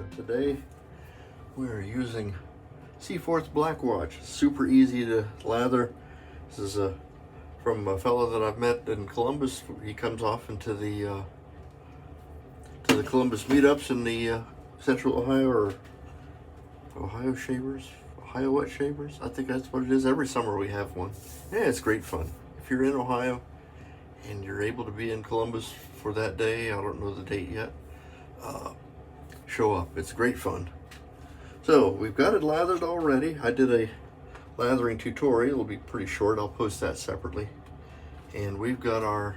but today we're using Seaforth Black Watch. Super easy to lather. This is from a fellow that I've met in Columbus. He comes often to the Columbus meetups in the Central Ohio or Ohio Shavers, Ohio Wet Shavers. I think that's what it is. Every summer we have one. Yeah, it's great fun. If you're in Ohio and you're able to be in Columbus for that day, I don't know the date yet, show up. It's great fun. So we've got it lathered already. I did a lathering tutorial. It'll be pretty short. I'll post that separately. And we've got her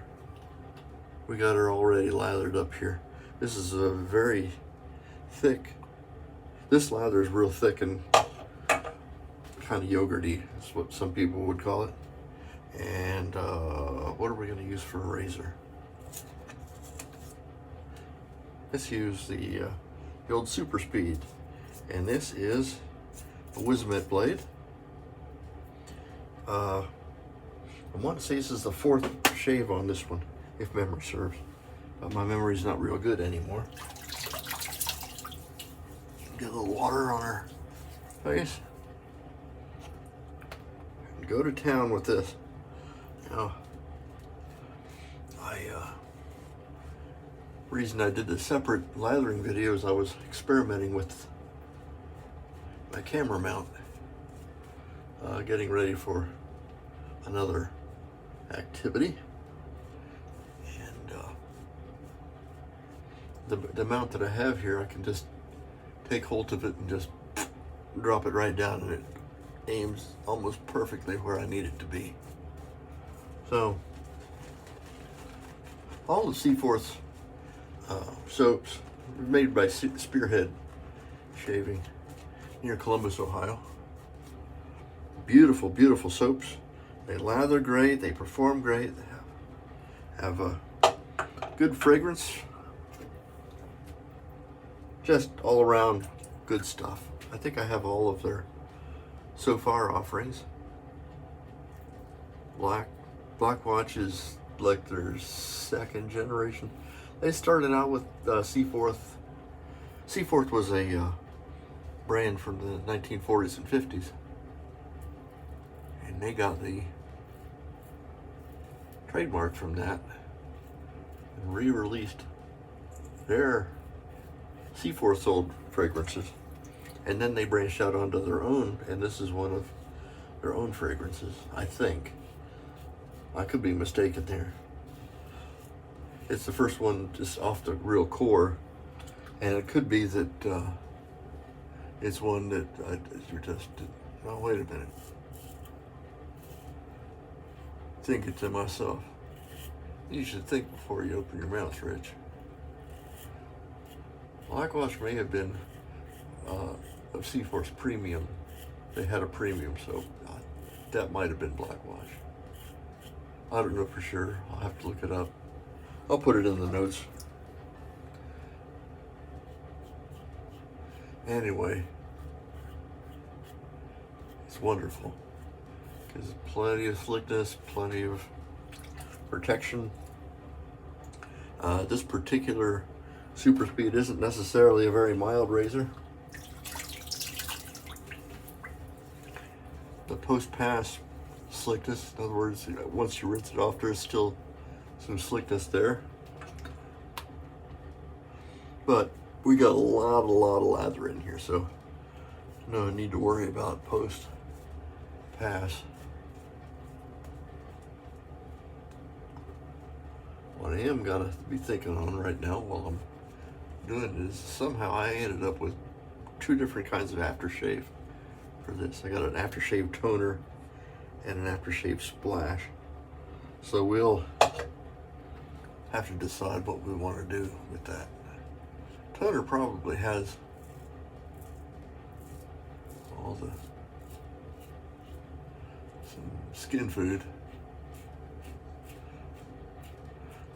already lathered up here. This is a very thick. This lather is real thick and kind of yogurty. That's what some people would call it. And what are we going to use for a razor? Let's use the old Super Speed. And this is a Wismet blade. I want to say this is the 4th shave on this one, if memory serves. But my memory's not real good anymore. Get a little water on her face. And go to town with this. Now, reason I did the separate lathering videos, I was experimenting with my camera mount, getting ready for another activity, and the mount that I have here, I can just take hold of it and just drop it right down, and it aims almost perfectly where I need it to be. So all the Seaforth soaps were made by Spearhead Shaving near Columbus, Ohio. Beautiful, beautiful soaps. They lather great, they perform great, they have a good fragrance. Just all around good stuff. I think I have all of their so far offerings. Black Watch is like their 2nd generation. They started out with Seaforth. Seaforth was a brand from the 1940s and 50s. And they got the trademark from that and re-released their Seaforth sold fragrances. And then they branched out onto their own, and this is one of their own fragrances, I think. I could be mistaken there. It's the first one just off the real core, and it could be that it's one that you're just, oh, wait a minute. Thinking to myself, you should think before you open your mouth, Rich. Black Watch may have been of Seaforth's premium. They had a premium, so that might have been Black Watch. I don't know for sure. I'll have to look it up. I'll put it in the notes. Anyway, it's wonderful. There's plenty of slickness, plenty of protection. This particular Super Speed isn't necessarily a very mild razor. The post-pass slickness, in other words, once you rinse it off, there's still some slickness there. But we got a lot of lather in here, so no need to worry about post-pass. What I am gonna be thinking on right now while I'm doing it is somehow I ended up with 2 different kinds of aftershave for this. I got an aftershave toner and an aftershave splash. So we'll have to decide what we want to do with that. Toner probably has all some skin food.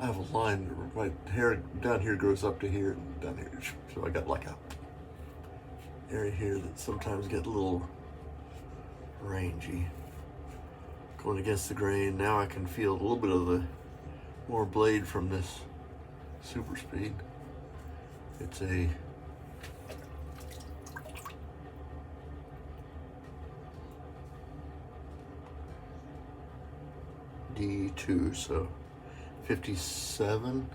I have a line, my hair down here grows up to here and down here. So I got like a area here that sometimes get a little rangy. Going against the grain. Now I can feel a little bit of the more blade from this Super Speed. It's a D2, so 57.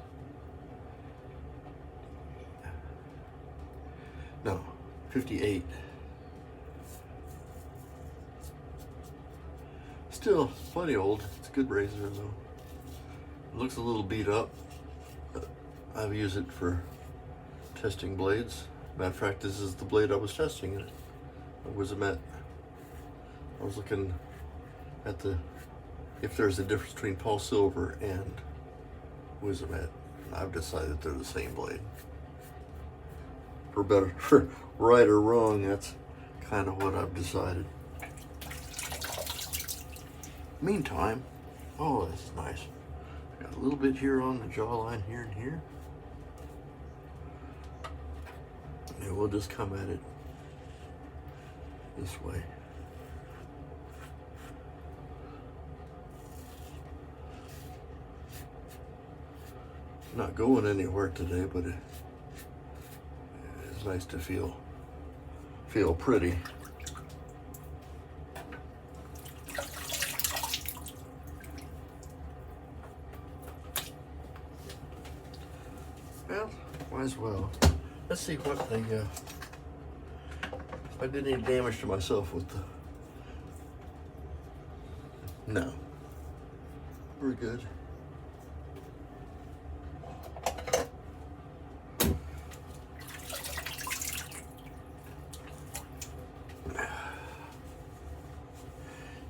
No, 58. Still plenty old. It's a good razor though. It looks a little beat up. I've used it for testing blades. Matter of fact, this is the blade I was testing. It was I was looking at if there's a difference between Paul Silver and Wizamet. I've decided they're the same blade. For better, for right or wrong, that's kind of what I've decided. Meantime, oh, this is nice. Got a little bit here on the jawline here and here. And we'll just come at it this way. Not going anywhere today, but it's nice to feel pretty. Well, might as well. Let's see what if I did any damage to myself with the. No. We're good.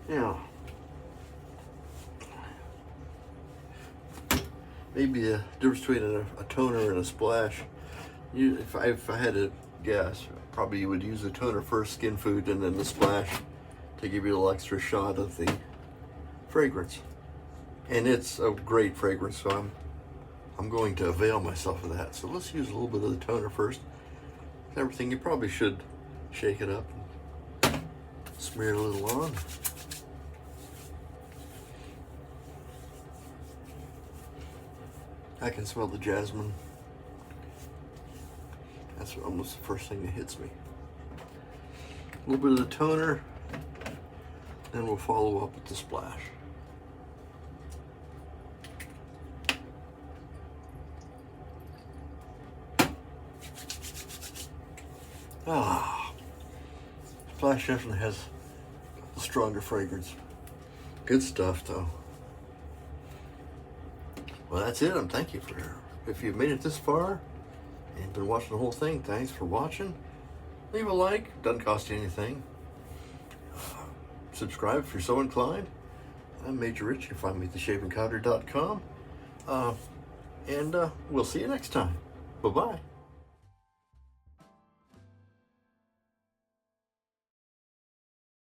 Now, maybe a difference between a toner and a splash. If I had to guess, probably you would use the toner first, skin food, and then the splash to give you a little extra shot of the fragrance. And it's a great fragrance, so I'm going to avail myself of that. So let's use a little bit of the toner first. Everything, you probably should shake it up and smear a little on. I can smell the jasmine. That's almost the first thing that hits me. A little bit of the toner, then we'll follow up with the splash. Splash definitely has a stronger fragrance. Good stuff though. Well, that's it. Thank you if you've made it this far and been watching the whole thing. Thanks for watching. Leave a like. Doesn't cost you anything. Subscribe if you're so inclined. I'm Major Rich. You can find me at theshavingcountry.com. And we'll see you next time. Bye-bye.